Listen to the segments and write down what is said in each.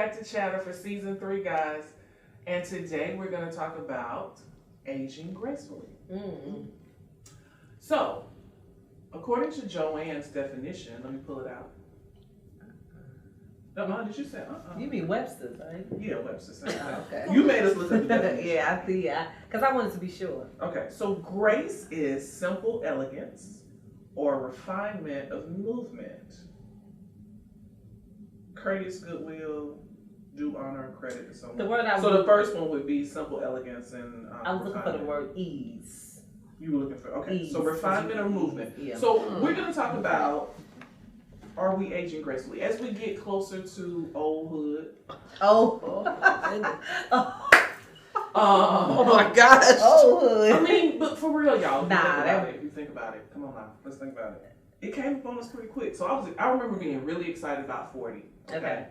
back to Chatter for season 3, guys. And today we're going to talk about aging gracefully. Mm. So, according to Joanne's definition, let me pull it out. No, did you say You mean Webster's, right? Yeah, Webster said Okay. You made us look at the definition. Yeah, I see. Because I wanted to be sure. Okay, so grace is simple elegance or refinement of movement. Courteous goodwill, due honor and credit to someone. The first one would be simple elegance and I was looking for the word ease. You were looking for, okay. Ease, So refinement or movement. Yeah. So we're going to talk about, are we aging gracefully? As we get closer to oldhood. Oh my gosh. Oldhood. I mean, but for real, y'all, if you think about it, come on now, let's think about it. It came upon us pretty quick. So I remember being really excited about 40. Okay.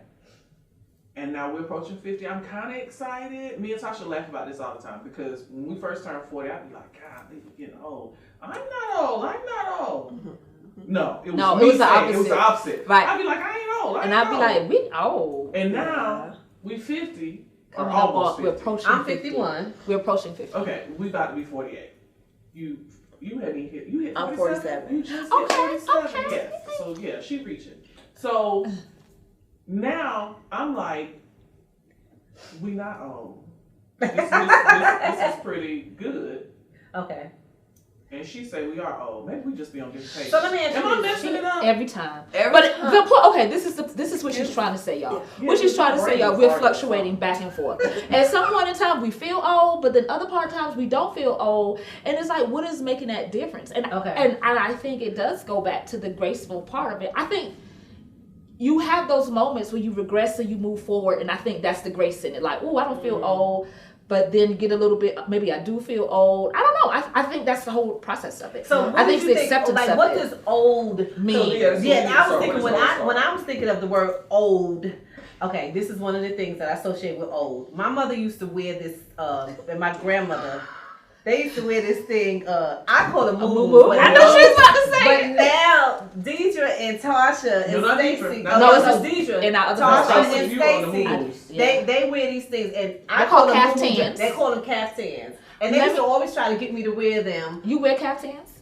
And now we're approaching 50. I'm kind of excited. Me and Tasha laugh about this all the time because when we first turned 40, I'd be like, God, you're getting old. I'm not old. Mm-hmm. No, it was the opposite. It was the opposite. Right. I'd be like, I ain't old. And I'd be like, we old. And now we 50 or Coming up almost on- We're 50. approaching I'm 50. 51. We're approaching 50. Okay, we about to be 48. You hadn't hit. You hit 47. I'm 47. You just Okay, hit 47. okay. Yes. So yeah, she reaching. So now I'm like, we not old. This is pretty good. Okay. And she say we are old. Maybe we just be on different pages. So let me ask you Am I this. messing it up? Every time. Every But time. the point, okay, this is what she's trying to say, y'all. What she's trying to say, y'all, we're fluctuating back and forth. At some point in time, we feel old, but then other part of times we don't feel old. And it's like, what is making that difference? And and I think it does go back to the graceful part of it. I think you have those moments where you regress and you move forward, and I think that's the grace in it. Like, oh, I don't feel old, but then get a little bit, maybe I do feel old. I don't know. I think that's the whole process of it. So I think it's the acceptance like, of what it. does old mean? I was thinking when I was thinking of the word old. Okay, this is one of the things that I associate with old. My mother used to wear this, and my grandmother. They used to wear this thing. I call it moo-moo. I know she was about to say. But now Deidre and Tasha and Stacy. No, it's Deidre. And our other Tasha Stacy. and Stacy. They wear these things, and I call them caftans. They call them caftans, and they used to always try to get me to wear them. You wear caftans?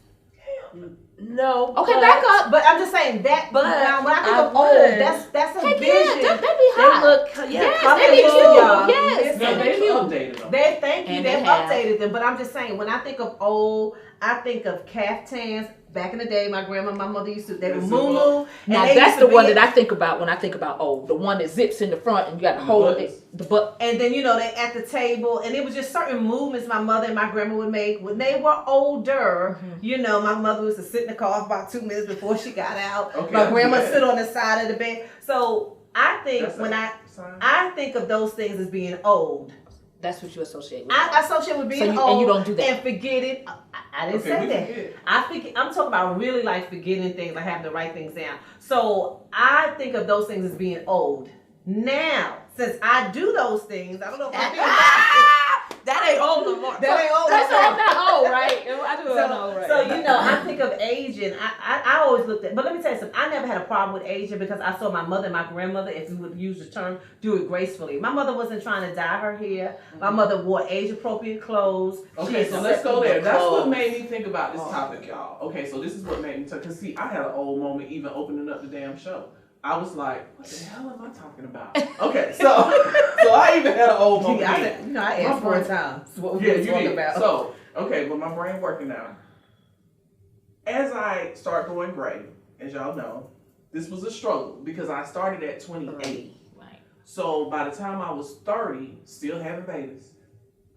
No. Okay, back up. But I'm just saying that. But when I think of old, that's a vision. Yeah, they be hot. They look, yes, they be cute. Yes, No, they be cute. updated them. They've updated them. But I'm just saying, when I think of old, I think of caftans. Back in the day, my grandma, my mother used to. They were moo-moo. Now that's the one that I think about when I think about old. The one that zips in the front and you got to hold it. The butt. And then they at the table, and it was just certain movements my mother and my grandma would make when they were older. Mm-hmm. My mother was to sit in the car for about 2 minutes before she got out. Okay, my grandma sit on the side of the bed. So I think I think of those things as being old. That's what you associate with. I associate with being old. And you don't do that. And forget it. I didn't say that. I'm talking about really like forgetting things, like having to write things down. So I think of those things as being old. Now, since I do those things, I don't know if I think that ain't old no more. That ain't old. That's not old, right? I do know, right? So I think of aging. I always looked at, but let me tell you something. I never had a problem with aging because I saw my mother and my grandmother, if we would use the term, do it gracefully. My mother wasn't trying to dye her hair. My mother wore age-appropriate clothes. Okay, so let's go there. That's what made me think about this topic, y'all. Okay, so this is what made me talk. Because see, I had an old moment even opening up the damn show. I was like, what the hell am I talking about? Okay, so I even had an old moment. I asked 4 times what we were talking about. So, okay, but my brain working now. As I start going gray, as y'all know, this was a struggle because I started at 28. Right. So by the time I was 30, still having babies,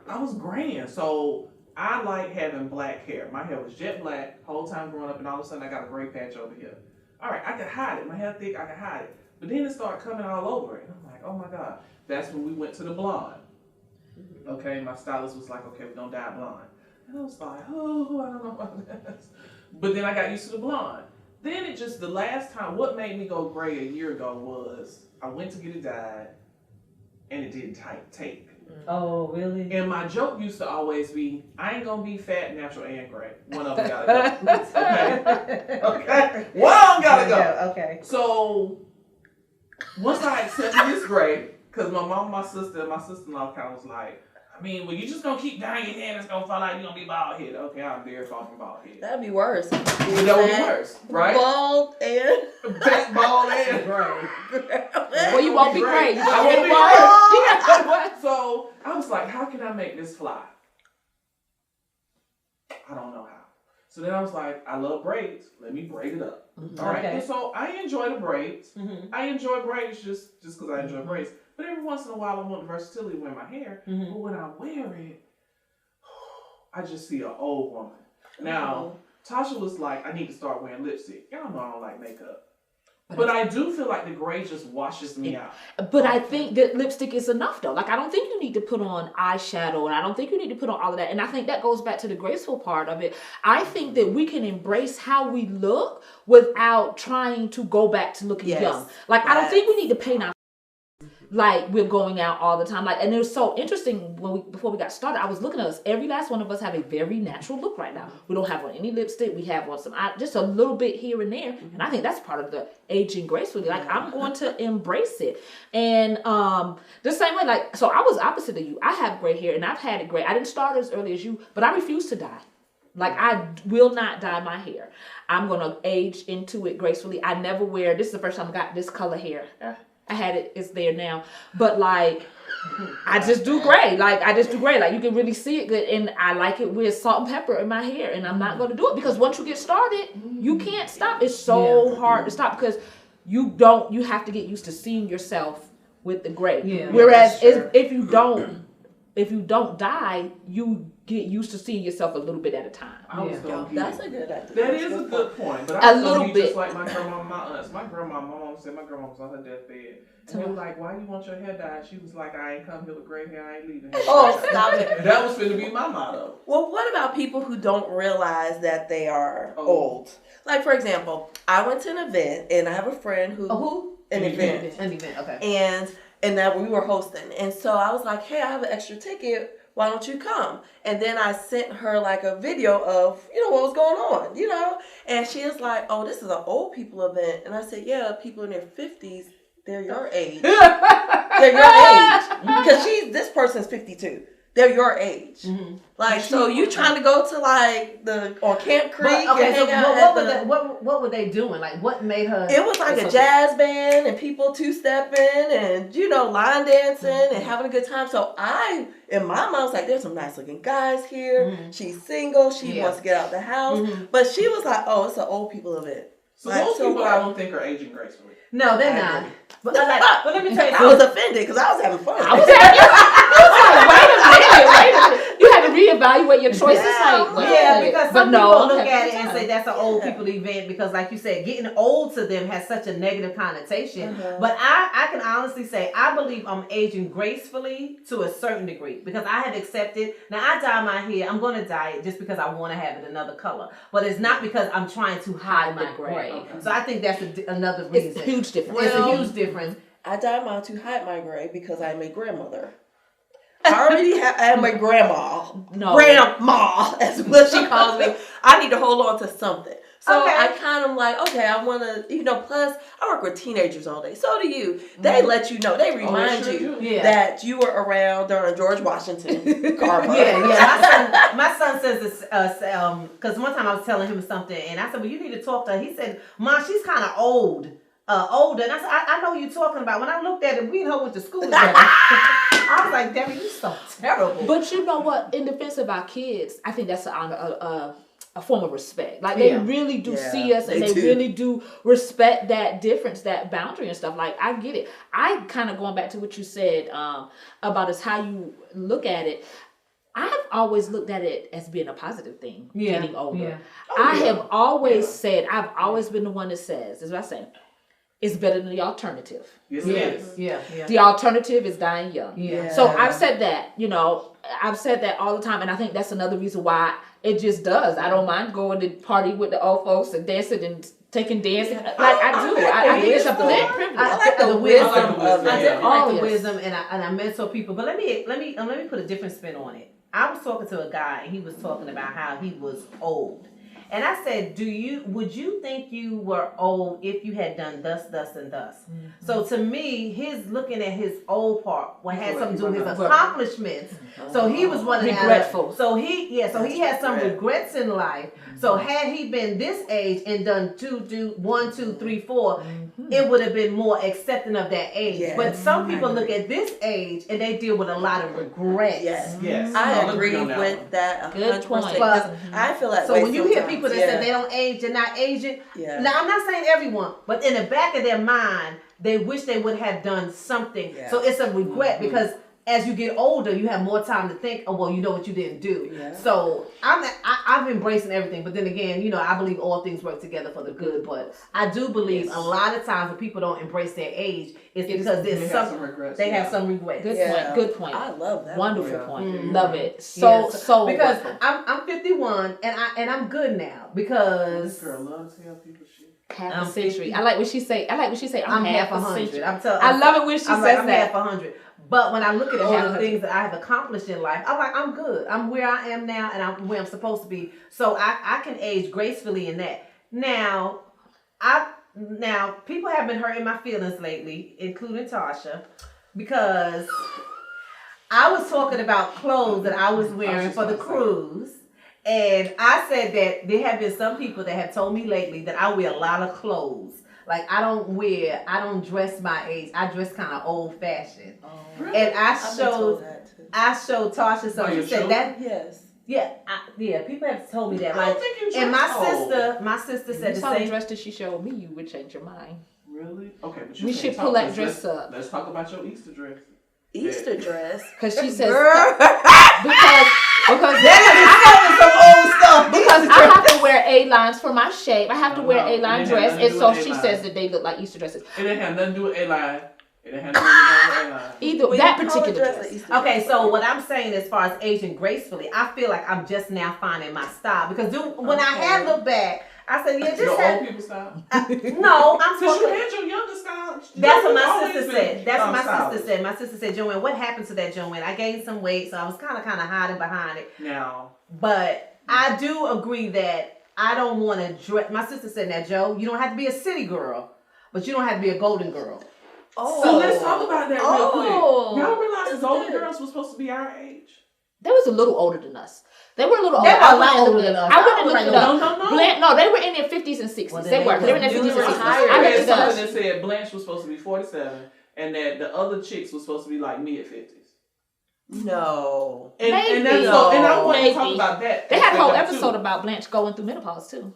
I was graying. So I like having black hair. My hair was jet black whole time growing up, and all of a sudden I got a gray patch over here. All right, I could hide it. My hair thick, I could hide it. But then it started coming all over it. And I'm like, oh my God. That's when we went to the blonde. Okay, my stylist was like, okay, we're going to dye blonde. And I was like, oh, I don't know about this. But then I got used to the blonde. Then it just, the last time, what made me go gray a year ago was I went to get it dyed and it didn't take. Oh, really? And my joke used to always be, I ain't gonna be fat, natural, and gray. One of them gotta go. Okay? Okay? One of them gotta go. Okay. So, once I accepted this gray, Because my mom, my sister-in-law kind of was like, I mean, well, you just gonna keep dyeing your hair and it's gonna fall out, you're gonna be bald head. Okay, I'm there fucking bald head. That'd be worse. That would be worse, right? Bald and Fat bald and Gray. Well, you won't be gray. I won't be gray. So I was like, how can I make this fly? I don't know how. So then I was like, I love braids. Let me braid it up. Mm-hmm. All right. Okay. And so I enjoy the braids. Mm-hmm. I enjoy braids just because I enjoy braids. But every once in a while, I want the versatility with my hair. Mm-hmm. But when I wear it, I just see an old woman. Now, Tasha was like, I need to start wearing lipstick. Y'all know I don't like makeup. But I do feel like the gray just washes me out. But I think that lipstick is enough though. Like I don't think you need to put on eyeshadow and I don't think you need to put on all of that. And I think that goes back to the graceful part of it. I think that we can embrace how we look without trying to go back to looking young. Like I don't think we need to paint our like we're going out all the time. Like, and it was so interesting before we got started. I was looking at us. Every last one of us have a very natural look right now. We don't have on any lipstick. We have on some just a little bit here and there. And I think that's part of the aging gracefully. Like I'm going to embrace it. And the same way, like so, I was opposite of you. I have gray hair, and I've had it gray. I didn't start as early as you, but I refuse to dye. Like I will not dye my hair. I'm gonna age into it gracefully. I never wear. This is the first time I got this color hair. I had it, it's there now. But like, I just do gray. Like, I just do gray. Like, you can really see it good. And I like it with salt and pepper in my hair. And I'm not going to do it because once you get started, you can't stop. It's so hard to stop because you have to get used to seeing yourself with the gray. Yeah. Whereas if you don't dye, you get used to seeing yourself a little bit at a time. That's a good idea. That is a good point. But I was going to be just like my grandma and my aunts. My mom said my grandma was on her deathbed. And they were like, why you want your hair dyed? She was like, I ain't come here with gray hair. I ain't leaving here. Oh, stop it. That was finna be my motto. Well, what about people who don't realize that they are old? Like, for example, I went to an event, and I have a friend who... An event. Okay. And that we were hosting. And so I was like, hey, I have an extra ticket. Why don't you come? And then I sent her like a video of, what was going on, And she was like, oh, this is an old people event. And I said, yeah, people in their 50s, they're your age. They're your age. Because this person's 52. They're your age. Mm-hmm. Like, so you trying to go to like on Camp Creek? What were they doing? Like, what made her? It was like a jazz band and people two-stepping and line dancing and having a good time. So in my mind, was like, there's some nice looking guys here. Mm-hmm. She's single. She wants to get out the house, but she was like, oh, it's an old people event. So those people I don't think are aging gracefully. No, they're not. But let me tell you, I was offended because I was having fun. I was like, wait a minute. You had to reevaluate your choices. Because some people look at it and say that's an old people event because, like you said, getting old to them has such a negative connotation. Mm-hmm. But I can honestly say I believe I'm aging gracefully to a certain degree because I have accepted. Now I dye my hair. I'm going to dye it just because I want to have it another color, but it's not because I'm trying to hide my gray. Okay. So I think that's another reason. It's a huge difference. It's a huge difference. I dye mine to hide my gray because I'm a grandmother. I already am a grandma. Grandma, that's what she calls me. I need to hold on to something. So I kind of like, I want to, plus I work with teenagers all day. So do you. They let you know. They remind you that you were around during George Washington Carver. My son says this, because one time I was telling him something and I said, well, you need to talk to her. He said, Mom, she's kind of older. And I said, I know who you're talking about. When I looked at it, we and her went to school together. I was like, Debbie, you're so terrible. But you know what? In defense of our kids, I think that's a form of respect. Like they really do see us and they really do respect that difference, that boundary and stuff. Like I get it. I kind of going back to what you said about is how you look at it. I've always looked at it as being a positive thing, getting older. Yeah. I have always said, I've always been the one that says, is what I say, it's better than the alternative. Yes, it is. Yeah. The alternative is dying young. Yeah. So I've said that, I've said that all the time. And I think that's another reason why it just does. I don't mind going to party with the old folks and dancing and taking dancing. Like I do. I think it's a privilege. I like the wisdom of it. I definitely like the yes. wisdom and I mentor people. But let me put a different spin on it. I was talking to a guy and he was talking about how he was old. And I said, would you think you were old if you had done thus, and thus? Mm-hmm. So to me, his looking at his old part, had something to do with his accomplishments. Mm-hmm. So he was running regretful. So he had some regrets in life. Mm-hmm. So had he been this age and done 1, 2, 3, 4, mm-hmm. it would have been more accepting of that age. Yes. But some people look at this age and they deal with a lot of regrets. Yes, yes. I agree with that 100%. But I feel like so when you hear people that say they don't age, they're not aging. Yeah. Now I'm not saying everyone, but in the back of their mind, they wish they would have done something. Yeah. So it's a regret because as you get older, you have more time to think. Oh well, you know what you didn't do. Yeah. So I'm embracing everything, but then again, I believe all things work together for the good. But I do believe a lot of times when people don't embrace their age, it's because there's some regrets. They have some regrets. Good point. I love that. Wonderful point. Mm-hmm. Love it. So because I'm 51 and I'm good now because this girl loves to tell people shit. Half a century. I like what she say. I'm half 100. I love it when she says that. I'm half 100. But when I look at all the things that I have accomplished in life, I'm like, I'm good. I'm where I am now, and I'm where I'm supposed to be. So I can age gracefully in that. Now people have been hurting my feelings lately, including Tasha, because I was talking about clothes that I was wearing for the cruise. And I said that there have been some people that have told me lately that I wear a lot of clothes. Like I don't dress my age. I dress kind of old fashioned. Oh, really? And I showed Tasha something. She said that. Yes. Yeah. People have told me that. I don't think you dress and my sister said the same. The dress that she showed me, you would change your mind. Really? Okay, but we should pull that dress up. Let's talk about your Easter dress. Easter dress? Because she says because some old stuff. Because I have to wear A-lines for my shape. I have to wear A-line dress, and so she says that they look like Easter dresses. It didn't have nothing to do with A-line. It didn't have nothing to do with A-line. Either that particular dress. Okay, so what I'm saying as far as aging gracefully, I feel like I'm just now finding my style because when I had looked back, I said, yeah, your old people style. No, I'm talking. You had your younger style. That's what my sister said. That's what my sister said. My sister said, Joanne, what happened to that, Joanne? I gained some weight, so I was kind of hiding behind it. Now, but I do agree that I don't want to dress. My sister said, now, Joe, you don't have to be a city girl, but you don't have to be a golden girl. Oh. So let's talk about that real quick. Y'all realize the golden girls were supposed to be our age? They was a little older than us. They were a little older. They were a lot older than us. I wouldn't look it up. No. They were in their 50s and 60s. They were in their 50s and 60s. I read something that said Blanche was supposed to be 47 and that the other chicks were supposed to be like mid-50s. No. And I want to talk about that. They had a whole episode about Blanche going through menopause too.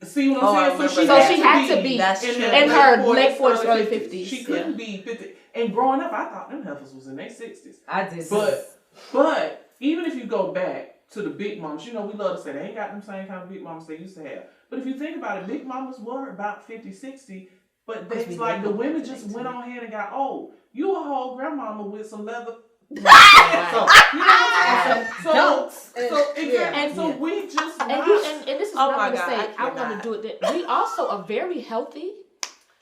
See what I'm saying? So she had to be in her late 40s, early 50s. She couldn't be 50. And growing up, I thought them heifers was in their 60s. I did. But even if you go back to the big mamas, we love to say they ain't got them same kind of big mamas they used to have. But if you think about it, big mamas were about 50, 60, but it's like the women just went on ahead and got old. You a whole grandmama with some leather. So we just and this is what I want to say. I want to do it. We also are very healthy.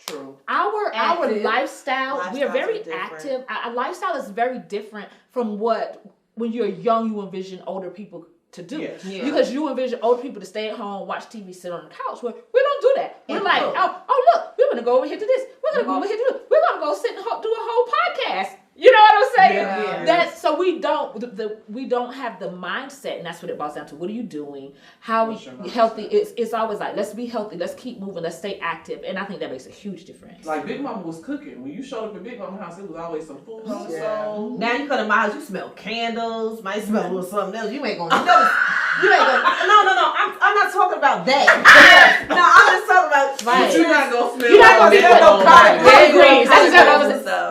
True. Our lifestyle, we are very active. Our lifestyle is very different from what when you're young you envision older people to do. Yes. Yeah. Because you envision older people to stay at home, watch TV, sit on the couch. Well, we don't do that. We're like, oh look, we're gonna go over here to this. We're gonna go over here to this. We're gonna go sit and do a whole podcast. You know what I'm saying? Yeah. That's so we don't have the mindset, and that's what it boils down to. What are you doing? How healthy? It's always like, let's be healthy, let's keep moving, let's stay active, and I think that makes a huge difference. Like Big Mama was cooking. When you showed up at Big Mama's house, it was always some food on the stove. Now you come to my house, you smell candles, might smell a little something else. You ain't gonna. No. I'm not talking about that. No, I'm just talking about. Right. You're not gonna smell. You're not gonna smell no cotton.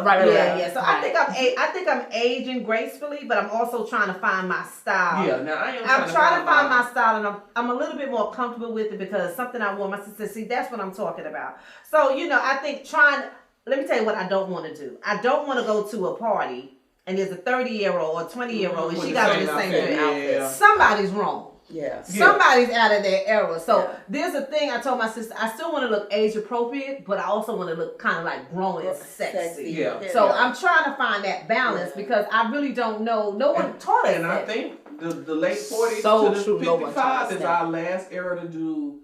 Right. Yeah. So I think I'm aging gracefully, but I'm also trying to find my style. Yeah. Now I'm trying to find my style, and I'm a little bit more comfortable with it because something I want my sister to see. That's what I'm talking about. So I think let me tell you what I don't want to do. I don't want to go to a party and there's a 30-year-old or 20-year-old and she got on the same outfit. Yeah. Somebody's wrong. Yeah. Somebody's out of their era. So there's a thing I told my sister, I still want to look age appropriate, but I also want to look kind of like grown and sexy. Yeah. So I'm trying to find that balance because I really don't know. No one taught us and that. I think the late 40s So to the true, no one 55 talks is that. our last era to do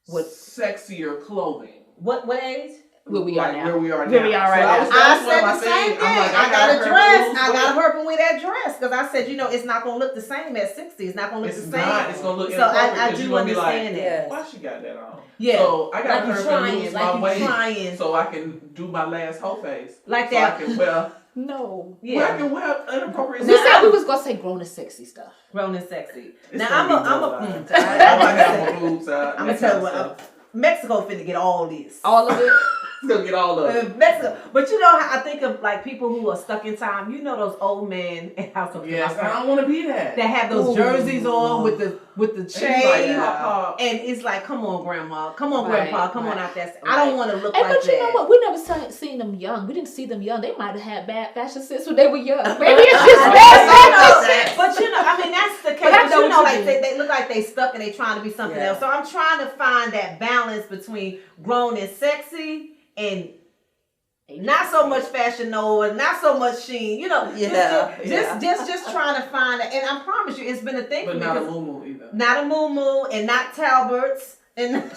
sexier clothing. What age? Where we are now. Where we are now. Where we are right now. I said the same thing. I got a dress. I got her. to hurry up and wear that dress because I said, it's not gonna look the same at 60. It's not gonna look the same. It's gonna look so inappropriate. I do understand that. Why she got that on? Yeah. So I got like her trying, to lose like my weight trying. so I can do my last whole face. Like so that. I can wear. No. Yeah. I can wear inappropriate. We said we was gonna say grown and sexy stuff. Grown and sexy. It's now I'm I might have my boobs out. I'm gonna tell you what. Mexico finna get all this. All of it. It's gonna get all of it. Mexico. But you know how I think of like people who are stuck in time. You know those old men in House of Yes, I don't want to be that. That have those jerseys on with the chain, like, and it's like, come on, grandma, come on, Right, grandpa, come right, on out there. right. I don't want to look And like but that. you know what? We never seen them young. We didn't see them young. They might have had bad fashion sense when they were young. Maybe it's just bad fashion sense. But I mean, that's the case. But I know what you like mean. they look like they stuck and they trying to be something else. So I'm trying to find that balance between grown and sexy and not so much Fashion Nova, not so much Sheen. Just trying to find it. And I promise you, it's been a thing but for me. Not a moo either. Not a moo and not Talberts and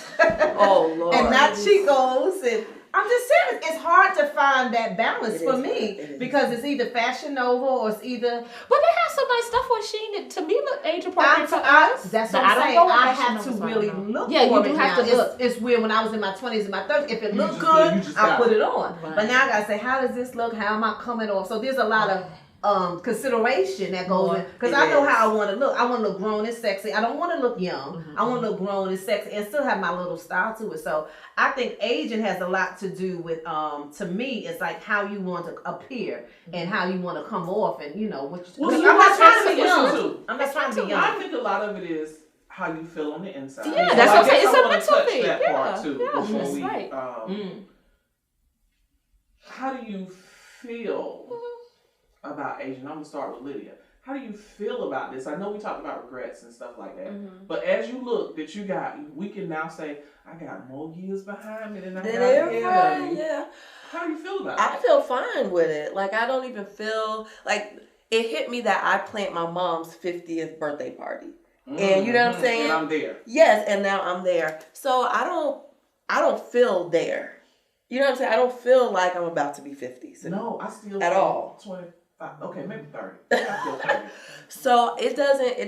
oh Lord, and not Chicos and. I'm just serious. It's hard to find that balance for me because it's either Fashion Nova or it's either. But they have some nice stuff on Shein that to me look age appropriate for us. That's but what I'm saying. I Fashion have to Nova's really right now. look Yeah, for you it do have now. to look. It's weird when I was in my 20s and my 30s. If it looked you good, just I put it on. Right. But now I gotta say, how does this look? How am I coming off? So there's a lot of consideration that goes in because I know how I want to look. I want to look grown and sexy. I don't want to look young. Mm-hmm. I want to look grown and sexy and still have my little style to it. So I think aging has a lot to do with to me it's like how you want to appear and how you want to come off and what you. Well, I'm not trying to be young. young. I'm not trying to be young. I think a lot of it is how you feel on the inside. Yeah, so that's I what I'm saying. guess It's I a wanna mental touch thing. that Yeah, part too yeah, before that's we. right. How do you feel about aging? I'm gonna start with Lydia. How do you feel about this? I know we talked about regrets and stuff like that, but as you look that you got, we can now say, I got more years behind me than I got ahead of you. Yeah. How do you feel about I that? feel fine with it. Like I don't even feel like it hit me that I planned my mom's 50th birthday party. And you know what I'm saying? And I'm there. Yes, and now I'm there. So I don't feel there. You know what I'm saying? I don't feel like I'm about to be 50. So No, I still at feel all. 25. Okay, maybe 30. I feel 30. So it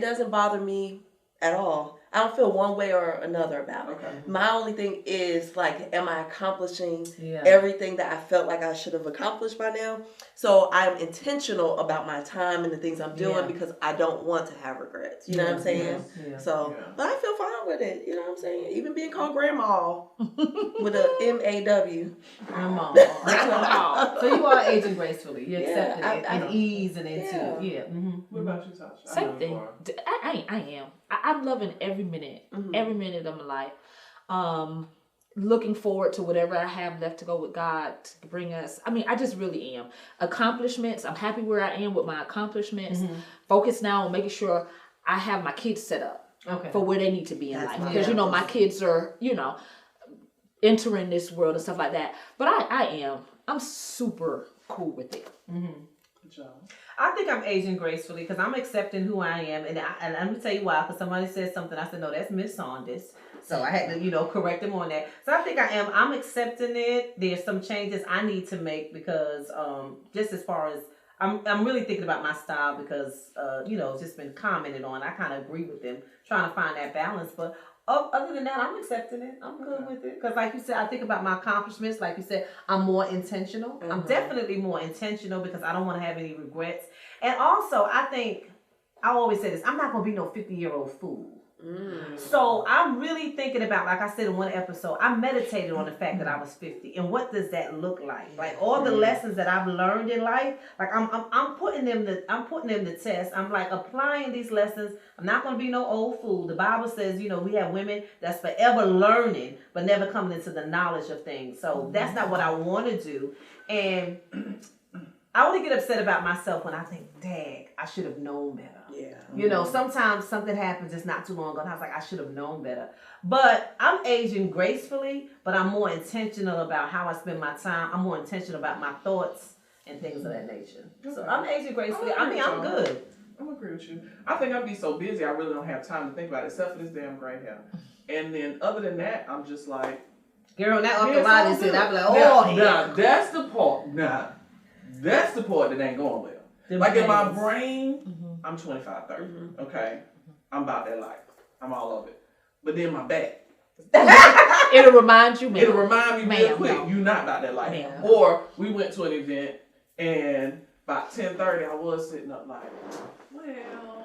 doesn't bother me at all. I don't feel one way or another about it. Okay. My only thing is like, am I accomplishing everything that I felt like I should have accomplished by now? So I'm intentional about my time and the things I'm doing because I don't want to have regrets. You know what I'm saying? Yeah. So, but I feel fine with it. You know what I'm saying? Even being called grandma with a M-A-W. Grandma. So you are aging gracefully. You accept it and ease and into What about you, Tasha? Same thing. I am. I'm loving every minute of my life. Looking forward to whatever I have left to go with God to bring us. I mean, I just really am. Accomplishments. I'm happy where I am with my accomplishments. Focus now on making sure I have my kids set up for where they need to be in life. Because, my kids are, entering this world and stuff like that. But I'm super cool with it. Good job. I think I'm aging gracefully because I'm accepting who I am. And I'm going to tell you why. Because somebody said something. I said, no, that's Miss Saunders. So I had to, correct them on that. So I think I am. I'm accepting it. There's some changes I need to make because just as far as I'm really thinking about my style because, it's just been commented on. I kind of agree with them trying to find that balance. But other than that, I'm accepting it. I'm good with it. Because like you said, I think about my accomplishments. Like you said, I'm more intentional. I'm definitely more intentional because I don't want to have any regrets. And also, I think, I always say this, I'm not going to be no 50-year-old fool. So I'm really thinking about, like I said in one episode, I meditated on the fact that I was 50 and what does that look like? Like all the lessons that I've learned in life, like I'm putting them to test. I'm like applying these lessons. I'm not going to be no old fool. The Bible says, we have women that's forever learning but never coming into the knowledge of things. So that's not what I want to do. And I only get upset about myself when I think, dang, I should have known better. Yeah. Sometimes something happens, it's not too long ago, and I was like, I should have known better. But I'm aging gracefully, but I'm more intentional about how I spend my time. I'm more intentional about my thoughts and things of that nature. So I'm aging gracefully. I mean, I'm good. I'm agree with you. I think I'd be so busy I really don't have time to think about it, except for this damn gray hair. And then other than that, I'm just like, girl, that off the line is it. I'd be like, now that's the part. Now that's the part that ain't going well. Like in my brain, I'm 25, 30. Okay, I'm about that life. I'm all of it. But then my back. It'll remind you, It'll remind me real quick, no. you not about that life. Ma'am. Or we went to an event and about 10:30 I was sitting up like, well,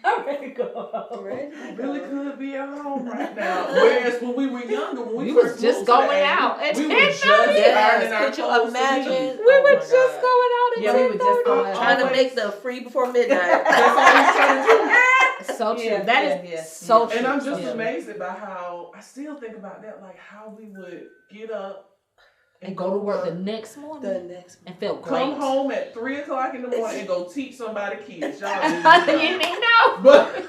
I'm ready to go. I really could be at home right now. Whereas when we were younger, when we was first just moved going to the out age, at we were 10:30. just ironing our Could you clothes to imagine? leave. We were my just God. going out at Yeah, we were just 10:30. going out. Trying to make the free before midnight. That's all we trying to do. So true. Yeah, That yeah, is so true. And I'm just Yeah. amazed about how I still think about that, like how we would get up and go to work the next morning and feel great. come home at 3:00 in the morning and go teach somebody kids. Y'all You didn't know. But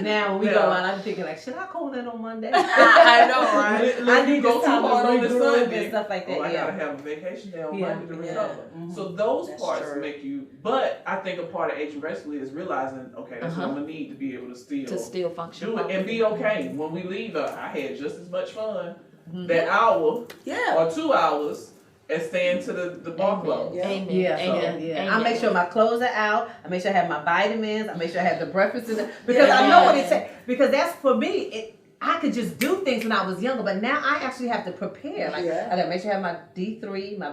Now when we go out, I'm thinking like, should I call in on Monday? I know, right? I need go this too time hard to on the regroup Sunday and stuff like that. Oh, I yeah. gotta have a vacation day on Yeah. Monday to Yeah. recover. Mhm. So those That's parts true. make you. But I think a part of aging gracefully is realizing, okay, that's what I'm gonna need to be able to still function. do it and be okay when we leave. I had just as much fun Mhm. that hour Yeah. or 2 hours as staying to the bar close. Yeah. Amen. Yeah, Amen. yeah. Amen. I make sure my clothes are out. I make sure I have my vitamins. I make sure I have the breakfast in it because I know what it takes. Because that's for me. I could just do things when I was younger, but now I actually have to prepare. Like I gotta make sure I have my D3, my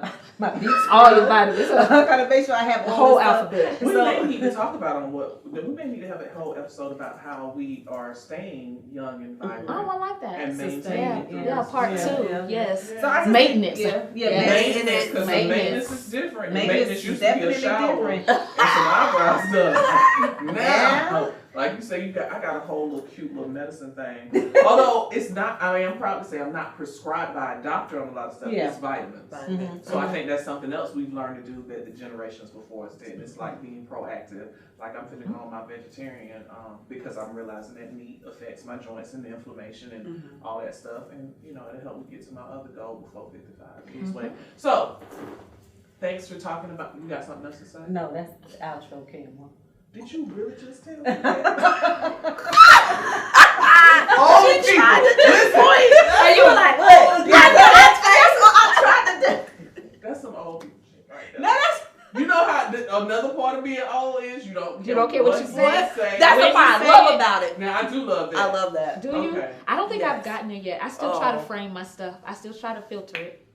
B12. All your vitamins. I gotta make sure I have The all whole this stuff. alphabet. We So- may need to talk about we may need to have a whole episode about how we are staying young and vibrant. Oh, I like that. And sister. maintain Yeah, part Yeah. 2. Yeah. Yes. Yeah. So I just Maintenance. Yeah, Maintenance, because Maintenance. maintenance is different. Maintenance Maintenance is used to be a definitely shower different. and some eyebrow stuff. Now, Now? like you say, I got a whole little cute little medicine thing. Although it's not, I mean, I'm proud to say I'm not prescribed by a doctor on a lot of stuff. Yeah. It's vitamins. Mhm. So I think that's something else we've learned to do that the generations before us didn't. It's like being proactive. Like I'm finna go on my vegetarian because I'm realizing that meat affects my joints and the inflammation and all that stuff. And you know, it'll help me get to my other goal before 55. Lose weight. So thanks for talking about. You got something else to say? No, that's the outro, Kim. Did you really just tell me that? She tried to disappoint. And you were like, what? Yeah, that's what I tried to do. That's some old people shit right there. No, that's You know how another part of being old is you don't care what you say. That's When the part you I love say- about it. Now I do love that. I love that. Do you? Okay. I don't think Yes. I've gotten there yet. I still try to Oh. frame my stuff. I still try to filter it.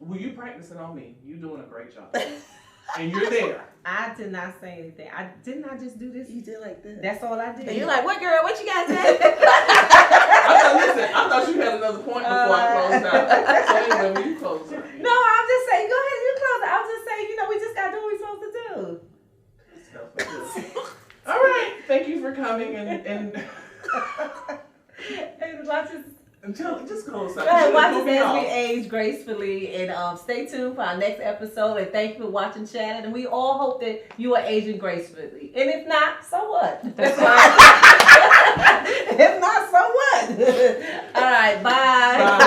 Well, you practicing on me. You doing a great job, and you're there. I did not say anything. Didn't I just do this? You did like this. That's all I did. And you're like, what girl? What you guys say? I thought you had another point before I closed out. So anyway, when you close out. No, I'm just saying, go ahead, you close it. I'm just saying, we just gotta do what we're supposed to do. All right. Thank you for coming and And watch us, just close out. go ahead, You watch should've us put me as we off. age gracefully, and stay tuned for our next episode. And thank you for watching, Shannon. And we all hope that you are aging gracefully. And if not, so what? That's If not, so what? All right, bye. Bye.